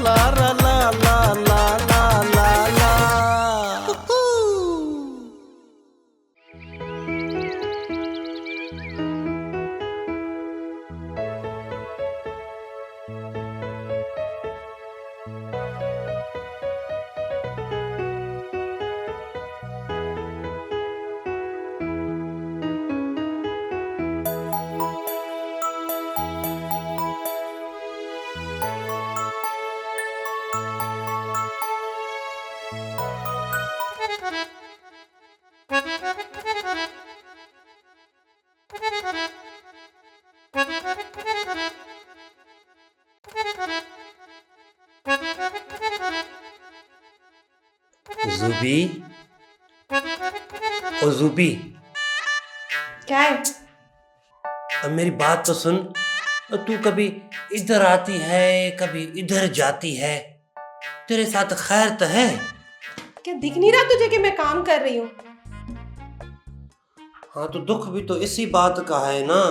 ला ला ला ला ला ला ला ला। ज़ुबी, ओ ज़ुबी, क्या है? अब मेरी बात तो सुन। तू कभी इधर आती है, कभी इधर जाती है, तेरे साथ खैर तो है? क्या दिख नहीं रहा तुझे कि मैं काम कर रही हूँ? हाँ, तो दुख भी तो इसी बात का है ना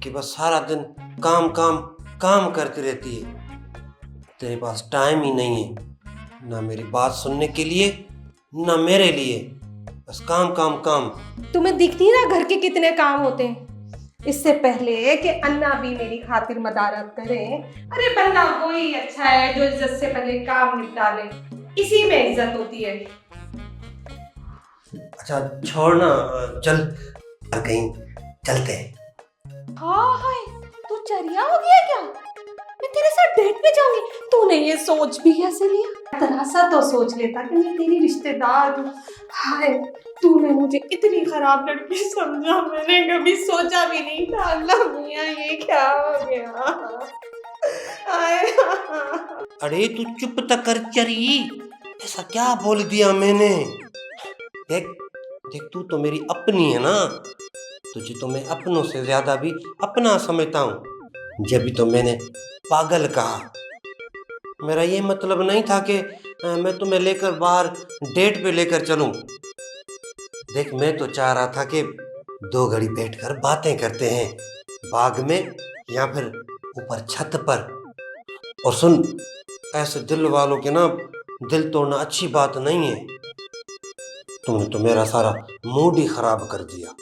कि बस सारा दिन काम काम काम करती रहती है। तेरे पास टाइम ही नहीं है, ना मेरी बात सुनने के लिए ना मेरे लिए, बस काम काम काम। तुम्हें दिख नहीं रहा घर के कितने काम होते हैं? इससे पहले कि अन्ना भी मेरी खातिर मदारत करे, अरे बंदा वही अच्छा है जो इज्जत से पहले काम निपटा ले, इसी में इज्जत होती है। अच्छा छोड़ ना, चल कहीं चलते हैं। हाय, तू चरिया हो गया क्या? मैं तेरे साथ डेट पे जाऊंगी? तूने ये सोच भी कैसे लिया? तरह सा तो सोच लेता कि मैं तेरी रिश्तेदार हूँ। हाय, तूने मुझे इतनी खराब लड़की समझा, मैंने कभी सोचा भी नहीं था। अल्लाह मियां, ये क्या हो गया? हाय। अरे तू चुप तक कर चरी, ऐसा क्या बोल दिया मैंने? देख देख, तू तो मेरी अपनी है ना, तुझे तो मैं अपनों से ज्यादा भी अपना समझता हूँ। जब भी तो मैंने पागल कहा, मेरा ये मतलब नहीं था कि मैं तुम्हें लेकर बाहर डेट पे लेकर चलूं। देख, मैं तो चाह रहा था कि 2 घड़ी बैठकर बातें करते हैं, बाग में या फिर ऊपर छत पर। और सुन, ऐसे दिल वालों के ना दिल तोड़ना अच्छी बात नहीं है। तुमने तो मेरा सारा मूड ही खराब कर दिया।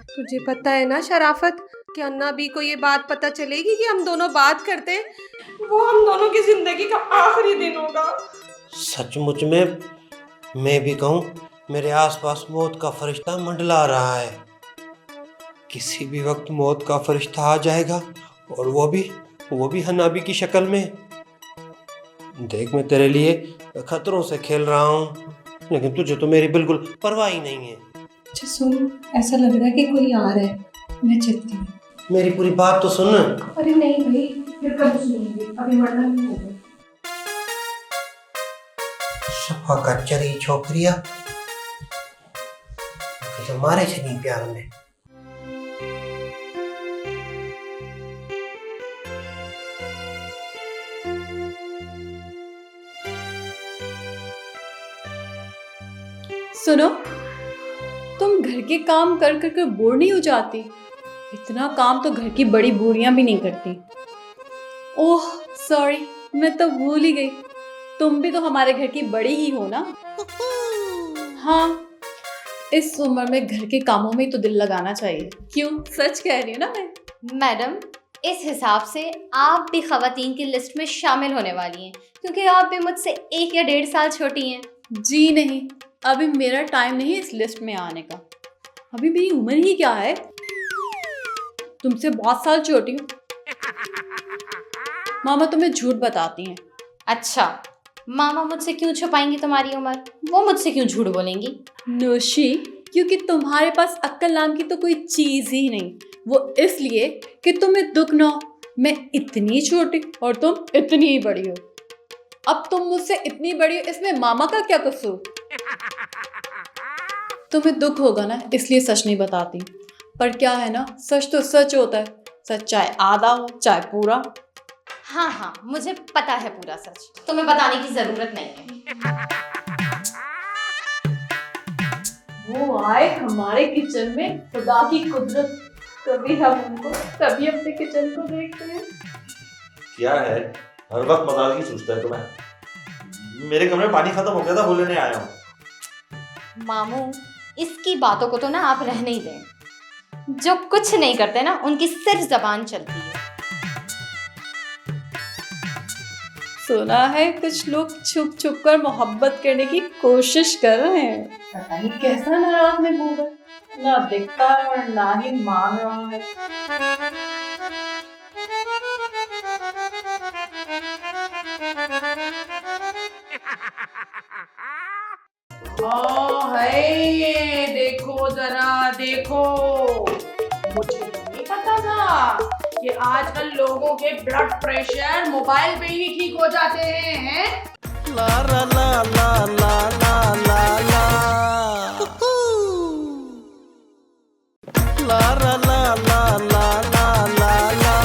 तुझे पता है ना शराफत कि अन्ना बी को ये बात पता चलेगी कि हम दोनों बात करते हैं, वो हम दोनों की जिंदगी का आखिरी दिन होगा। सचमुच में मैं भी कहूँ, मेरे आसपास मौत का फरिश्ता मंडला रहा है। किसी भी वक्त मौत का फरिश्ता आ जाएगा, और वो भी हनाबी की शक्ल में। देख, मैं तेरे लिए खतरों से खेल रहा हूँ, लेकिन तुझे तो मेरी बिल्कुल परवाह ही नहीं है। अच्छा सुन, ऐसा लग रहा है कि कोई आ रहा है, मैं चलती हूँ। मेरी पूरी बात तो सुन। अरे नहीं भाई, फिर कब सुनेंगे, अभी वरना नहीं होगा। सफा का चरी छोकरिया मारे छनी प्यार में। सुनो, तुम घर के काम कर कर कर बोर नहीं हो जाती? इतना काम तो घर की बड़ी बूढ़ियां भी नहीं करती। ओह सॉरी, मैं तो भूल ही गई, तुम भी तो हमारे घर की बड़ी ही हो ना। हाँ, इस उम्र में घर के कामों में तो दिल लगाना चाहिए। क्यों, सच कह रही हूँ ना मैं? मैडम, इस हिसाब से आप भी खवातीन की लिस्ट में शामिल होने वाली हैं, क्योंकि आप भी मुझसे 1 या 1.5 साल छोटी हैं। जी नहीं, अभी मेरा टाइम नहीं है इस लिस्ट में आने का। अभी मेरी उम्र ही क्या है, तुमसे बहुत साल छोटी हूँ। मामा तुम्हें झूठ बताती हैं। अच्छा, मामा मुझसे क्यों छुपाएंगी तुम्हारी उम्र? वो मुझसे क्यों झूठ बोलेंगी? नोशी, क्योंकि तुम्हारे पास अक्ल नाम की तो कोई चीज ही नहीं। वो इसलिए कि तुम्हें दुख ना हो, मैं इतनी छोटी और तुम इतनी ही बड़ी हो। अब तुम मुझसे इतनी बड़ी हो, इसमें मामा का क्या कसूर? तुम्हें दुख होगा ना, इसलिए सच नहीं बताती। पर क्या है ना, सच तो सच होता है, सच चाहे आधा हो चाहे पूरा। हाँ हाँ, मुझे पता है पूरा सच, तुम्हें बताने की जरूरत नहीं है। वो आए हमारे किचन में, खुदा की कुदरत। कभी हम उनको, कभी अपने किचन को देखते हैं। क्या है, हर वक्त मजाक ही सोचता है तुम्हें। मेरे कमरे में पानी खत्म हो गया था, वो लेने आया हूँ। मामू, इसकी बातों को तो ना आप रहने ही दें। जो कुछ नहीं करते ना, उनकी सिर्फ जबान चलती है। सुना है कुछ लोग छुप छुप कर मोहब्बत करने की कोशिश कर रहे हैं। पता नहीं कैसा नाराज महबूब है, ना दिखता है और ना ही मान रहा है। है, देखो जरा देखो, मुझे नहीं पता था कि आजकल लोगों के ब्लड प्रेशर मोबाइल पे ही ठीक हो जाते हैं। ला ला ला ला ला ला ला ला ला ला ला ला ला ला ला ला।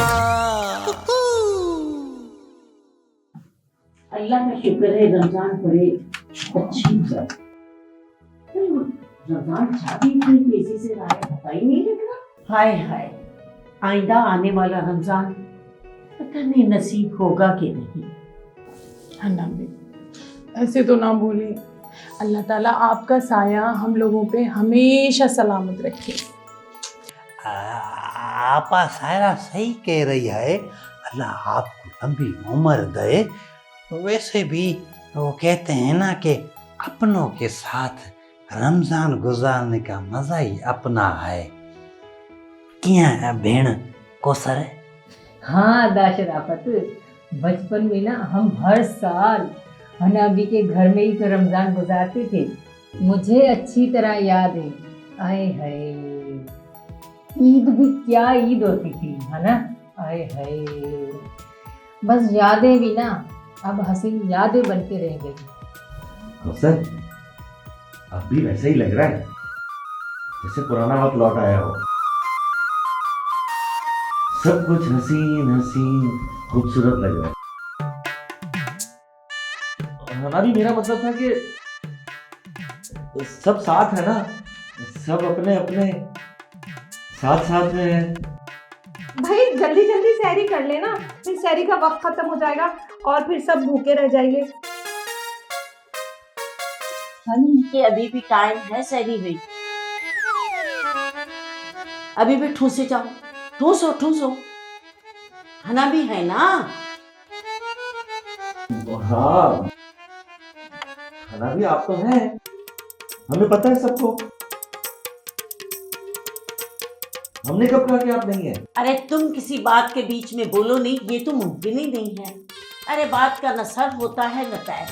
अल्लाह का शुक्र है रमजान पड़े अच्छी सब। रमजान शादी इतनी तेजी से आया, पता ही नहीं लग रहा। हाय हाय, आइंदा आने वाला रमजान पता नहीं नसीब होगा कि नहीं। हन्ना भी ऐसे तो ना बोलिए, अल्लाह ताला आपका साया हम लोगों पे हमेशा सलामत रखे। आपा सायरा सही कह रही है, अल्लाह आपको लंबी उम्र दे। वैसे भी वो कहते हैं ना कि अपनों के साथ रमजान गुजारने का मजा ही अपना है। क्या है भेण कोसर? हाँ दाशराफत, बचपन में ना हम हर साल हनाबी के घर में ही तो रमजान गुजारते थे। मुझे अच्छी तरह याद है। आए हाय, ईद भी क्या ईद होती थी, है ना? आए हाय, बस यादें भी ना अब हसीन यादें बन के रह गई। कौसर, अब भी वैसे ही लग रहा है जैसे पुराना वक्त लौट आया हो। सब कुछ हसीन हसीन खूबसूरत लग रहा है। हमारा भी मेरा मतलब था कि सब साथ है ना, सब अपने अपने साथ साथ में है। भाई जल्दी जल्दी सहरी कर लेना, फिर सहरी का वक्त खत्म हो जाएगा और फिर सब भूखे रह जाएंगे। कि अभी भी टाइम है सहरी हुई, अभी भी ठूसे जाओ, ठूसो ठूसो, हना भी है ना। हाँ, खाना भी आप तो है, हमें पता है सबको। हमने कब कहा कि आप नहीं है? अरे तुम किसी बात के बीच में बोलो नहीं, ये तो मुमकिन ही नहीं है। अरे बात का न सर होता है न पैर,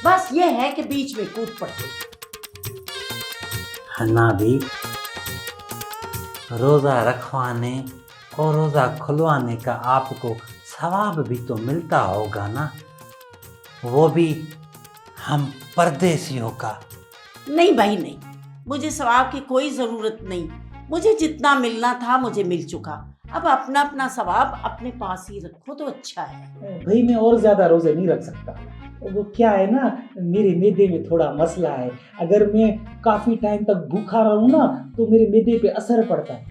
बस ये है कि बीच में कूद पड़ते। हन्ना भी रोजा रखवाने और रोजा खुलवाने का आपको सवाब भी तो मिलता होगा ना, वो भी हम परदेसियों का। नहीं भाई नहीं, मुझे सवाब की कोई जरूरत नहीं। मुझे जितना मिलना था मुझे मिल चुका। अब अपना अपना सवाब अपने पास ही रखो तो अच्छा है। भाई मैं और ज्यादा रोजे नहीं रख सकता। वो क्या है ना, मेरे मैदे में थोड़ा मसला है। अगर मैं काफी टाइम तक भूखा रहूं ना तो मेरे मैदे पे असर पड़ता है।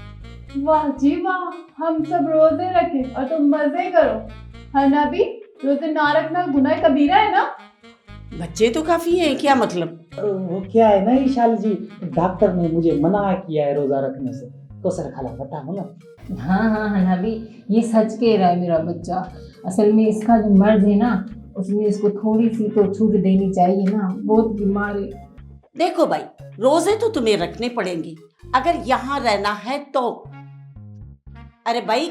वाह जी वाह, हम सब रोजे रखें और तुम मजे करो, है ना? भी रोजे ना रखना गुनाह कबीरा है ना? बच्चे तो काफी हैं, क्या मतलब? वो क्या है ना ईशाल जी, डॉक्टर ने मुझे मना किया है रोजा रखने से। तो सर खाला बताओ ना। हाँ हाँ हना भी, ये सच कह रहा है मेरा बच्चा। असल में इसका जो मर्ज है ना, उसमें इसको थोड़ी सी तो छूट देनी चाहिए ना, बहुत बीमार है। देखो भाई, रोजे तो तुम्हें रखने पड़ेंगे अगर यहाँ रहना है तो। अरे भाई,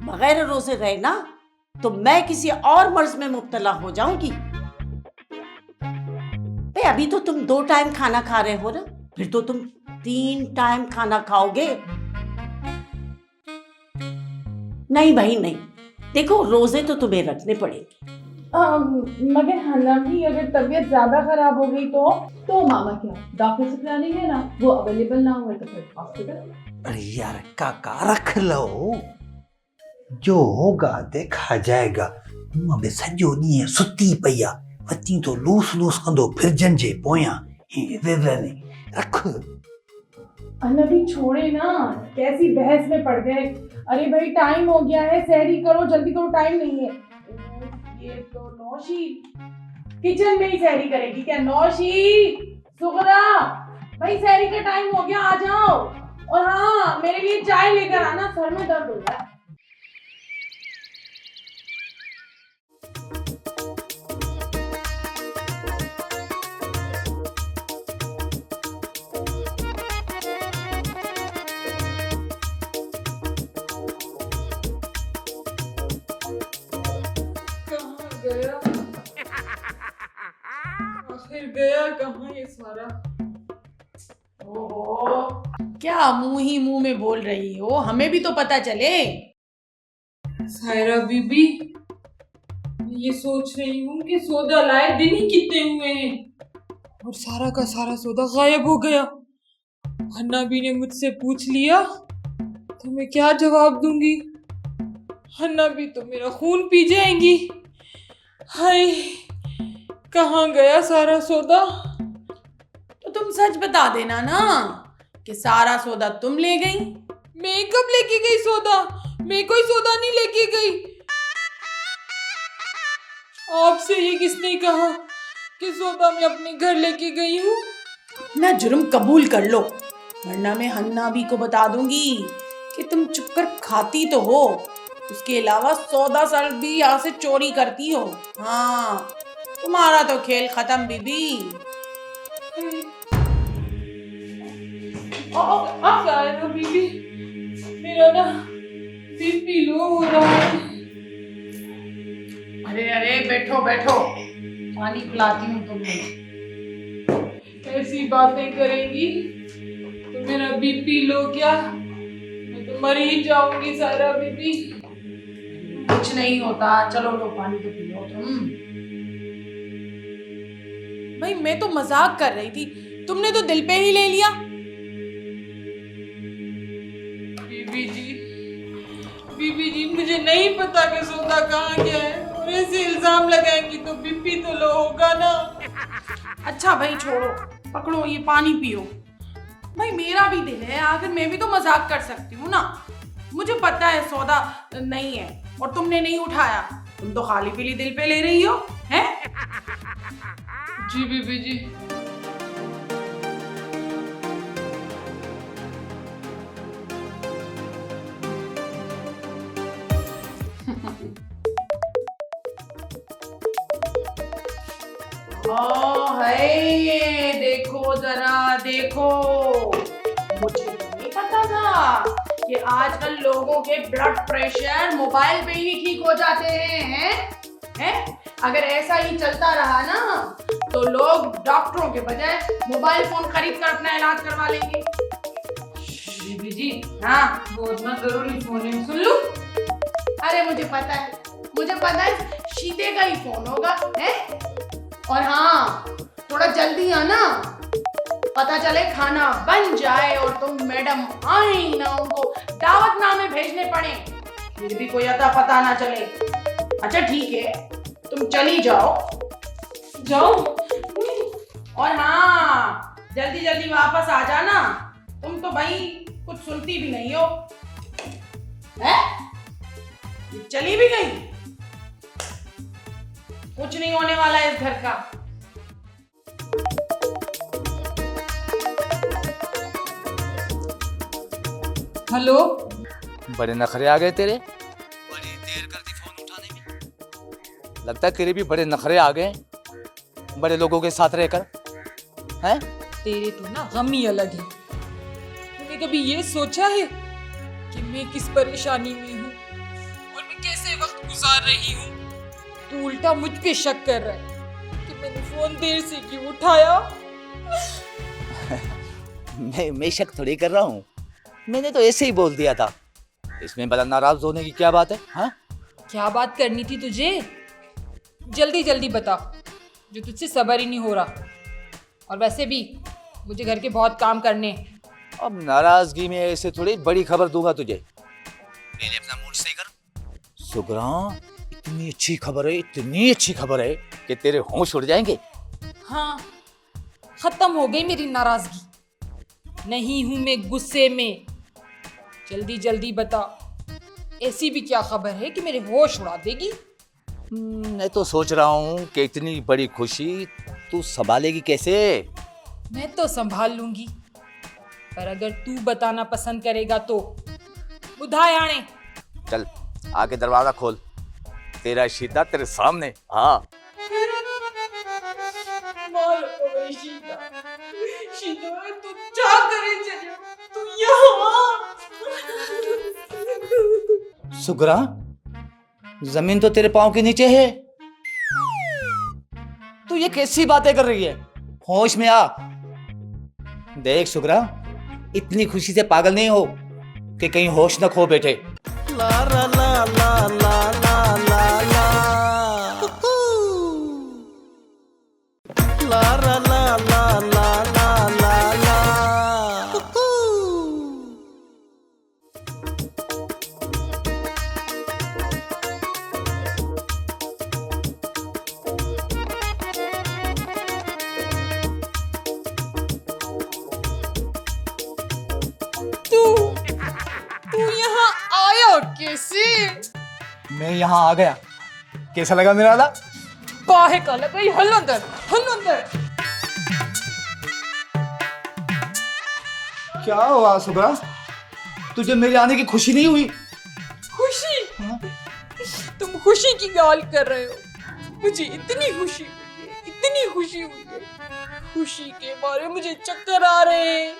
बगैर रोजे रहना तो मैं किसी और मर्ज में मुब्तला हो जाऊंगी। भाई अभी तो तुम 2 टाइम खाना खा रहे हो ना, फिर तो तुम 3 टाइम खाना खाओगे। नहीं भाई नहीं, देखो रोजे तो तुम्हें रखने पड़ेंगे। मगर हन्ना भी अगर तबीयत ज्यादा खराब हो गई तो मामा क्या डॉक्टर से प्लान है ना, वो अवेलेबल ना हुए तो फिर हॉस्पिटल। अरे यार काका रख लो, जो होगा देखा जाएगा। मुंह में सजो नहीं है, सुती पया वती तो लूस लूस कंदो फिरजन जे पोया ने रख। हन्ना भी छोड़े ना, कैसी बहस में पड़ गए। अरे भाई टाइम हो गया है, सहरी करो, जल्दी करो, टाइम नहीं है। तो नौशी किचन में ही सहरी करेगी क्या? नौशी, सुगरा, भाई सहरी का टाइम हो गया, आ जाओ। और हाँ, मेरे लिए चाय लेकर आना, सर में दर्द हो रहा है। गया आखिर गया कहाँ ये सारा? ओहो, क्या मुंह ही मुंह में बोल रही हो, हमें भी तो पता चले। सायरा बीबी, मैं ये सोच रही हूँ कि सौदा लाए दिन ही कितने हुए हैं और सारा का सारा सौदा गायब हो गया। हन्ना भी ने मुझसे पूछ लिया तो मैं क्या जवाब दूंगी? हन्ना भी तो मेरा खून पी जाएंगी। हाय, कहाँ गया सारा सौदा? तो तुम सच बता देना ना कि सारा सौदा तुम ले गई। मैं कब लेके गई सौदा? मैं कोई सौदा नहीं लेके गई। आपसे ये किसने कहा कि सौदा मैं अपने घर लेके गई हूँ? ना जुर्म कबूल कर लो, वरना मैं हन्ना भी को बता दूंगी कि तुम चुपकर खाती तो हो, उसके अलावा सौदा सर भी यहाँ से चोरी करती हो। हाँ, तुम्हारा तो खेल खत्म बीबी। सायरा बीबी, मेरा ना बीपी लो हो रहा है। अरे अरे बैठो बैठो, पानी पिलाती हूँ तुम्हें। ऐसी बातें करेंगी तो मेरा बीपी लो क्या? मैं तो मर ही जाऊंगी सायरा बीबी। कुछ नहीं होता, चलो लो पानी तो पियो तुम। भाई मैं तो मजाक कर रही थी, तुमने तो दिल पे ही ले लिया। बीबी जी मुझे नहीं पता कि सौदा कहाँ गया है, और ऐसे इल्जाम लगाएंगी तो बीपी तो लो होगा ना। अच्छा भाई छोड़ो, पकड़ो ये पानी पियो। भाई मेरा भी दिल है, आखिर मैं भी तो मजाक कर सकती हूँ ना। मुझे पता है सौदा नहीं है और तुमने नहीं उठाया, तुम तो खाली पीली दिल पे ले रही हो, हैं? जी बीबी जी। है, देखो जरा देखो, मुझे नहीं पता था कि आजकल लोगों के ब्लड प्रेशर मोबाइल पे ही ठीक हो जाते हैं? अगर ऐसा ही चलता रहा ना तो लोग डॉक्टरों के बजाय मोबाइल फोन खरीद कर अपना इलाज करवा लेंगे। बीबी जी, हाँ बहुत मत जरूरी फोन है, सुन लूं? अरे मुझे पता है शीते का ही फोन होगा, है? और हाँ, थोड़ा जल्दी आना, पता चले खाना बन जाए और तुम मैडम आए ही ना, उनको दावतनामे भेजने पड़े, फिर भी कोई अता पता ना चले। अच्छा ठीक है, तुम चली जाओ। और हाँ, जल्दी जल्दी वापस आ जाना, तुम तो भाई कुछ सुनती भी नहीं हो, है? चली भी गई, कुछ नहीं होने वाला है इस घर का। हेलो, बड़े नखरे आ गए तेरे। बड़ी देर कर दी फोन उठाने में। लगता है तेरे भी बड़े नखरे आ गए बड़े लोगों के साथ रहकर, हैं? तेरे तो ना गम ही अलग है। तूने कभी ये सोचा है कि मैं किस परेशानी में हूँ और मैं कैसे वक्त गुजार रही हूँ? तू उल्टा मुझ पे शक कर रहा है कि मैंने फोन देर से क्यों उठाया। मैं शक थोड़ी कर रहा हूँ, मैंने तो ऐसे ही बोल दिया था। इसमें बड़ा नाराज होने की क्या बात है? हाँ, क्या बात करनी थी तुझे? जल्दी जल्दी बता, जो तुझसे सब्र ही नहीं हो रहा। और वैसे भी मुझे घर के बहुत काम करने हैं। अब नाराजगी में ऐसे थोड़ी बड़ी खबर दूंगा तुझे। पहले अपना मूड सही कर। सुगरा, इतनी अच्छी खबर है कि तेरे होश उड़ जाएंगे। हाँ, खत्म हो गई मेरी नाराजगी, नहीं हूं मैं गुस्से में। जल्दी जल्दी बता, ऐसी भी क्या खबर है कि मेरे होश उड़ा देगी? मैं तो सोच रहा हूँ कि इतनी बड़ी खुशी तू संभालेगी कैसे। मैं तो संभाल लूंगी, पर अगर तू बताना पसंद करेगा तो बुधाए आने। चल आके दरवाजा खोल, तेरा शीता तेरे सामने। हाँ तू क्या करे चलिया, तू यहाँ। सुगरा, जमीन तो तेरे पाँव के नीचे है। तू ये कैसी बातें कर रही है? होश में आ। देख सुगरा, इतनी खुशी से पागल नहीं हो कि कहीं होश न खो बैठे। ला ला ला ला ला ला ला ला ला ला ला ला ला ला ला। तू यहाँ आया कैसे? मैं यहाँ आ गया, कैसा लगा मेरा आला? काहे का लगा? हल अंदर, हल अंदर। क्या हुआ सुगरा, तुझे मेरे आने की खुशी नहीं हुई? खुशी? तुम खुशी की गाल कर रहे हो। मुझे इतनी खुशी हुई है, इतनी खुशी हुई है, खुशी के मारे मुझे चक्कर आ रहे हैं,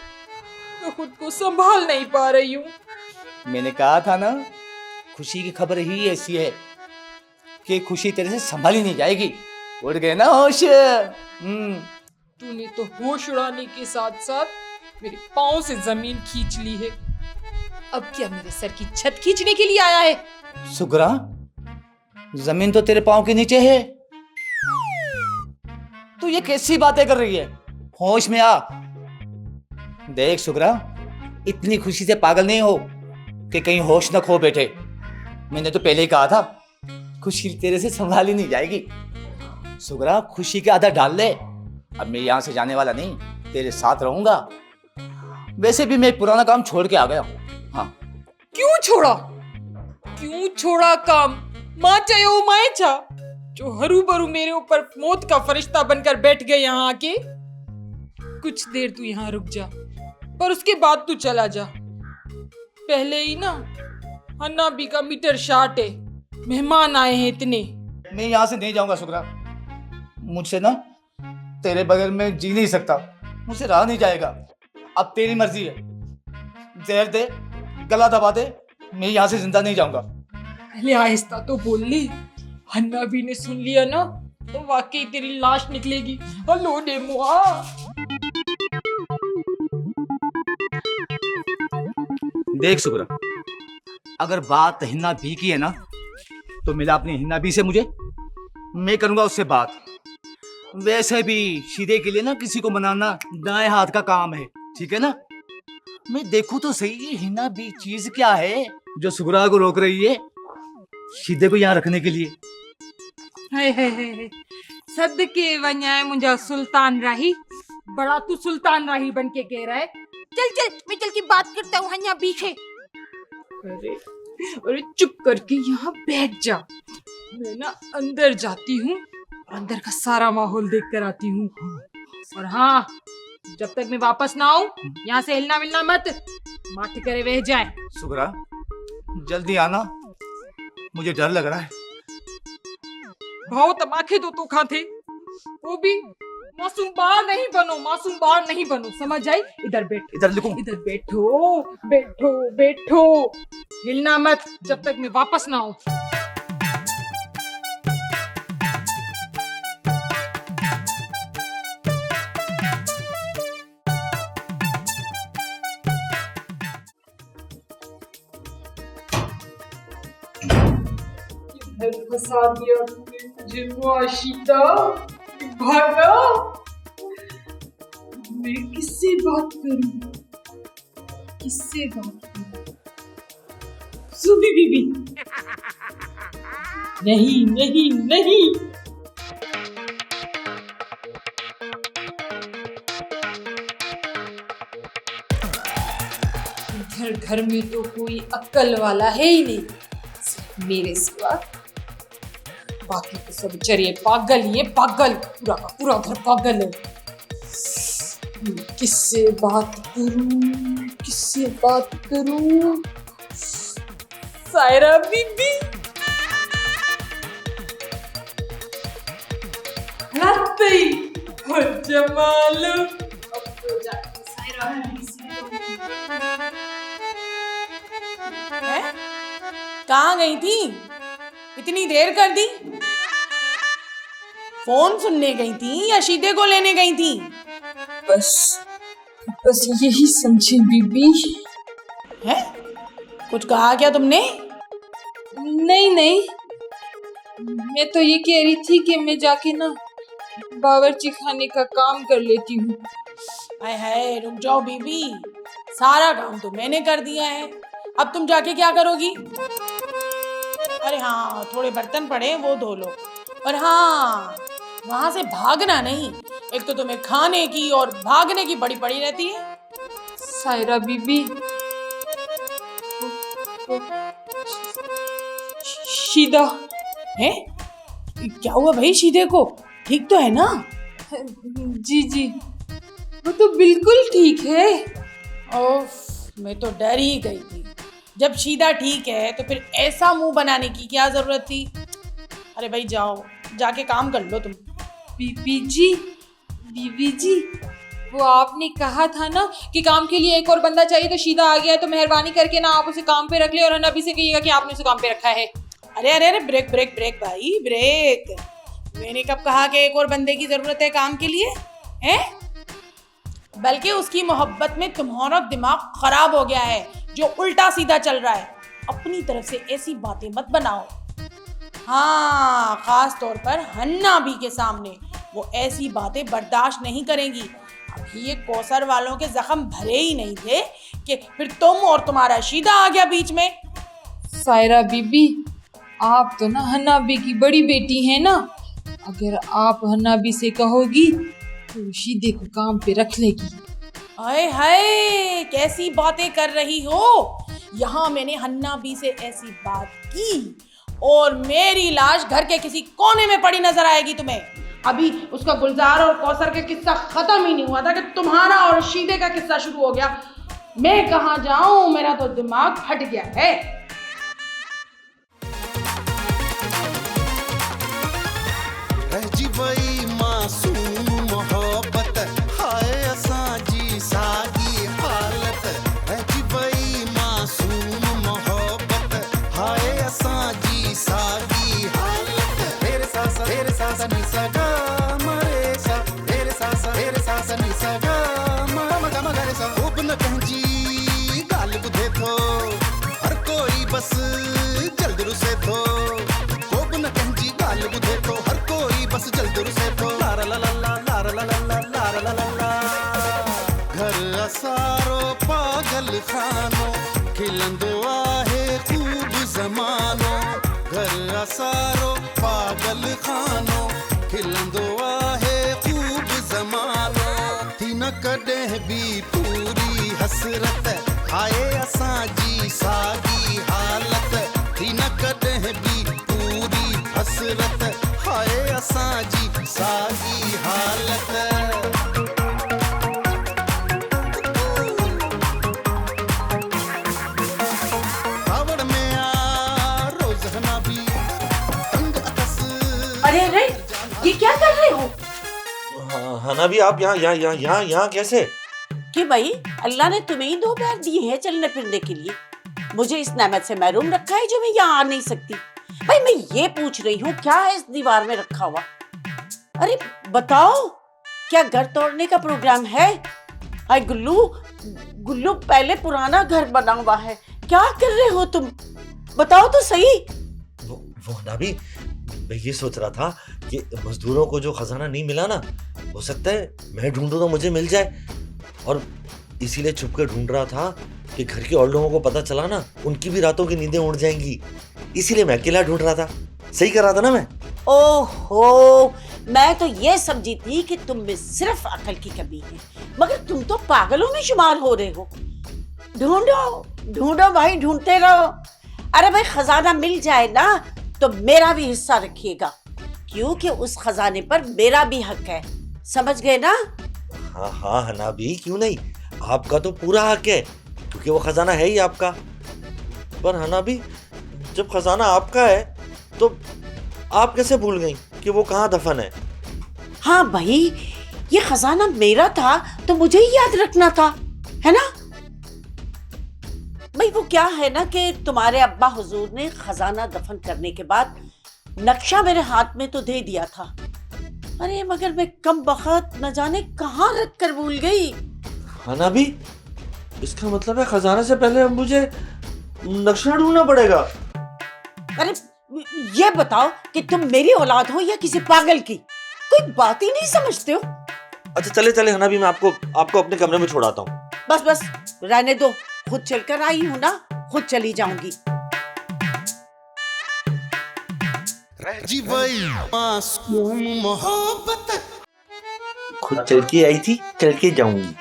मैं खुद को संभाल नहीं पा रही हूँ। मैंने कहा था ना, खुशी की खबर ही ऐसी है कि खुशी तेरे से संभाली नहीं जाएगी। उड़ गए ना होश। तूने तो होश उड़ाने के साथ साथ मेरे पाँव से जमीन खींच ली है। अब क्या मेरे सर की छत खींचने के लिए आया है? सुगरा, जमीन तो तेरे पाँव के नीचे है। तू ये कैसी बातें कर रही है? होश में आ। देख सुगरा, इतनी खुशी से पागल नहीं हो कि कहीं होश न खो बैठे। मैंने तो पहले ही कहा था, खुशी तेरे से संभाली नहीं जाएगी। सुगरा, खुशी के आधा डाल ले। अब मैं यहाँ से जाने वाला नहीं, तेरे साथ रहूंगा। वैसे भी मैं पुराना काम छोड़ के आ गया हूँ। हाँ। क्यों छोड़ा? क्यों छोड़ा काम? माँ चाहे ओ माए चा जो हरू भरू मेरे ऊपर मौत का फरिश्ता बनकर बैठ गए यहाँ आके। कुछ देर तू यहाँ रुक जा, पर उसके बाद तू चला जा। पहले ही ना हन्ना बी का मीटर शार्ट है, मेहमान आए हैं इतने। मैं यहाँ से नहीं जाऊंगा सुगरा, मुझसे ना तेरे बगैर मैं जी नहीं सकता, मुझसे रहा नहीं जाएगा। अब तेरी मर्जी है, जहर दे, गला दबा दे, मैं यहाँ से जिंदा नहीं जाऊंगा। पहले आहिस्ता तो बोल ली, हन्ना बी ने सुन लिया ना तो वाकई तेरी लाश निकलेगी। हेलो डेमुआ। देख सुगरा, अगर बात हिन्ना बी की है ना, तो मिला अपनी हिन्ना बी से मुझे, मैं करूंगा उससे बात। वैसे भी सीधे के लिए ना किसी को मनाना दाएं हाथ का काम है, ठीक है ना? मैं देखूं तो सही, ये हिन्ना बी चीज क्या है जो सुगरा को रोक रही है सीधे को यहाँ रखने के लिए। सदके वन्याए मुझा सुल्तान राही, बड़ा तू सुल्तान राही बन के कह रहा है। चल चल, मैं चल की बात करता हूँ हन्या पीछे। अरे चुप करके यहाँ बैठ जा। मैं ना अंदर जाती हूँ, अंदर का सारा माहौल देख कर आती हूँ। और हाँ, जब तक मैं वापस ना आऊँ यहाँ से हिलना मिलना मत, माटी करे बह जाए। सुगरा, जल्दी आना, मुझे डर लग रहा है। भाव तमाखे तो खा थे, वो भी मासूम बार नहीं बनो, मासूम बार नहीं बनो, समझ आई? इधर बैठ, इधर लिखूं? इधर बैठो, बैठो बैठो, हिलना मत जब तक मैं वापस ना आऊं। इधर फंसा दिया तूने मुझे मुआशिता, भागा। मैं किससे बात करूं, किससे बात करूं? सुबी बीबी, नहीं नहीं नहीं। घर घर में तो कोई अक्ल वाला है ही नहीं, सिर्फ मेरे सिवा। बाकी तो सब बेचारे पागल ही है, पागल, पूरा का पूरा घर पागल है। किससे बात करूं, किससे बात करूं? सायरा बीबी, राती हो जमाल। अब तो जाके सायरा बीबी से हैं? कहाँ गई थी? इतनी देर कर दी? फोन सुनने गई थी या शीदे को लेने गई थी? बस यही समझी बीबी। है? कुछ कहा क्या तुमने? नहीं, मैं तो ये कह रही थी कि मैं जाके ना बावर्ची खाने का काम कर लेती हूँ। हाय हाय, रुक जाओ बीबी, सारा काम तो मैंने कर दिया है, अब तुम जाके क्या करोगी? अरे हाँ, थोड़े बर्तन पड़े वो धो लो। और हाँ, वहां से भागना नहीं, एक तो तुम्हें खाने की और भागने की बड़ी पड़ी रहती है। सायरा बीबी, शीदा है? क्या हुआ भाई शीदे को? ठीक तो है ना? जी, वो तो बिल्कुल ठीक है। ओफ, मैं तो डर ही गई थी। जब शीदा ठीक है तो फिर ऐसा मुंह बनाने की क्या जरूरत थी? अरे भाई जाओ, जाके काम कर लो तुम। बीबी जी, वो आपने कहा था ना कि काम के लिए एक और बंदा चाहिए, तो शीदा आ गया है, तो मेहरबानी करके ना आप उसे काम पे रख ले और अभी से कहिएगा कि आपने उसे काम पे रखा है। अरे ब्रेक भाई, ब्रेक। मैंने कब कहा कि एक और बंदे की जरूरत है काम के लिए? हैं? बल्कि उसकी मोहब्बत में तुम्हारा दिमाग खराब हो गया है, जो उल्टा सीधा चल रहा है। अपनी तरफ से ऐसी बातें मत बनाओ। हाँ, खास तौर पर हन्ना भी के सामने वो ऐसी बातें बर्दाश्त नहीं करेंगी। अभी ये कौसर वालों के जख्म भरे ही नहीं थे कि फिर तुम और तुम्हारा शीदा आ गया बीच में। सायरा बीबी, आप तो ना हन्नाबी की बड़ी बेटी हैं ना, अगर आप हन्नाबी से कहोगी तो शीदे को काम पे रख लेगी। हाय हाय, कैसी बातें कर रही हो? यहाँ मैंने हन्नाबी से ऐसी बात की और मेरी लाश घर के किसी कोने में पड़ी नजर आएगी तुम्हें। अभी उसका गुलजार और कौसर का किस्सा खत्म ही नहीं हुआ था कि तुम्हारा और शीदे का किस्सा शुरू हो गया। मैं कहाँ जाऊं, मेरा तो दिमाग फट गया है। वही मासूम मोहब्बत हाय असां जी सागी हालत। वही मासूम मोहब्बत हाय असां जी सागी हालत। तेरे साथ नहीं सगा मरे सा, तेरे साथ नहीं सगा मरे सा। खूब न कहजी गाल बुधे थो, हर कोई बस जल्द रुसे थो। खूब न कहजी गाल बुधे थो, हर कोई बस जल्द रुसे थो। लारा ला ला ला लारा ला ला ला लारा ला ला ला। घर असारो पागल खानो खिलंदो आहे खूब ज़मानो। घर असारो पागल खानो खिलंदो आहे खूब ज़मानो। थी न कॾहिं बि पूरी हसरत हाय असां जी सागी हालत। थी न कॾहिं बि पूरी हसरत हाय असां जी सागी हालत। अरे ये क्या कर रहे हो? हना भी आप यहाँ कैसे? कि भाई अल्लाह ने तुम्हें ही 2 पैर दिए हैं चलने फिरने के लिए, मुझे इस नेमत से महरूम रखा है जो मैं यहाँ आ नहीं सकती। भाई मैं ये पूछ रही हूँ क्या है इस दीवार में रखा हुआ? अरे बताओ, क्या घर तोड़ने का प्रोग्राम है? हाय गुल्लू पहले पुराना घर बना हुआ है, क्या कर रहे हो तुम? बताओ तो सही। वो ना भी मैं ये सोच रहा था कि मजदूरों को जो खजाना नहीं मिला ना, हो सकता है मैं ढूंढूं तो मुझे मिल जाए, और इसीलिए छुप कर ढूंढ रहा था कि घर के और लोगों को पता चला ना, उनकी भी रातों की नींदें उड़ जाएंगी, इसीलिए मैं अकेला ढूंढ रहा था। सही कर रहा था ना मैं? ओहो, मैं तो ये समझी थी कि तुम में सिर्फ अकल की कमी है, मगर तुम तो पागलों में शुमार हो रहे हो। ढूंढो भाई, ढूंढते रहो। अरे भाई खजाना मिल जाए ना तो मेरा भी हिस्सा रखिएगा। क्योंकि उस खजाने पर मेरा भी हक है, समझ गए ना? हाँ हाँ हनाबी, क्यों नहीं, आपका तो पूरा हक है क्योंकि वो खजाना है ही आपका। पर हनाबी, जब खजाना आपका है तो आप कैसे भूल गई कि वो कहाँ दफन है? हाँ भाई, ये खजाना मेरा था तो मुझे ही याद रखना था, है ना? भाई वो क्या है ना कि तुम्हारे अब्बा हुजूर ने खजाना दफन करने के बाद नक्शा मेरे हाथ में तो दे दिया था। अरे मगर मैं कम बखत न जाने कहाँ रख कर भूल गई। हनाबी, इसका मतलब है खजाने से पहले अब मुझे नक्शा ढूंढना पड़ेगा। अरे ये बताओ कि तुम मेरी औलाद हो या किसी पागल की, कोई बात ही नहीं समझते हो। अच्छा चले चले हनाबी, मैं आपको अपने कमरे में छोड़ाता हूँ। बस बस रहने दो, खुद चलकर आई हूँ ना, खुद चली जाऊंगी। जी वही मासूम मोहब्बत। खुद चल के आई थी, चल के जाऊंगी,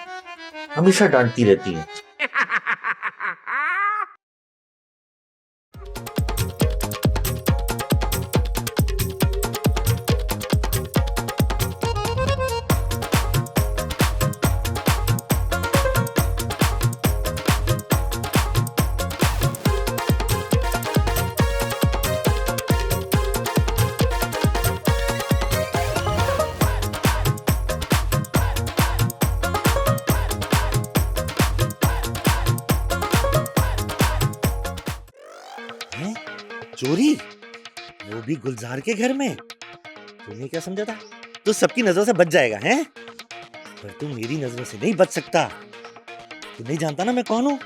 हमेशा डांटती रहती है। चोरी, वो भी गुलजार के घर में? तूने क्या समझा था तू सबकी नजरों से बच जाएगा, हैं? पर तू मेरी नजरों से नहीं बच सकता। तू नहीं जानता ना मैं कौन हूं?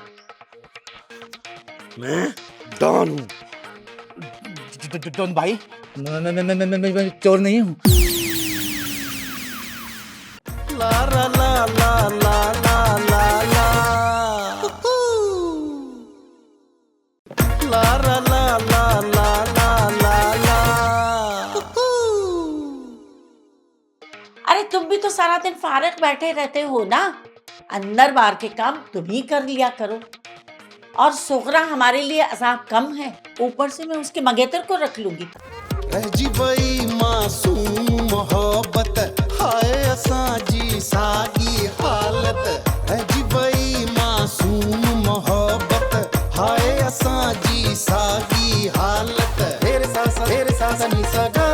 मैं डॉन हूं। डॉन भाई, मैं चोर नहीं हूँ। ला ला ला ला ला ला ला ला ला ला ला ला ला ला ला। अरे तुम भी तो सारा दिन फारिग बैठे रहते हो ना, अंदर बाहर के काम तुम ही कर लिया करो। और सुगरा हमारे लिए अजाब कम है, ऊपर से मैं उसके मंगेतर को रख लूंगी। जी वही मासूम मोहब्बत, हाय असां जी सागी हालत। जी वही मासूम मोहब्बत, हाय असां जी सागी हालत। तेरे सासा नी सगा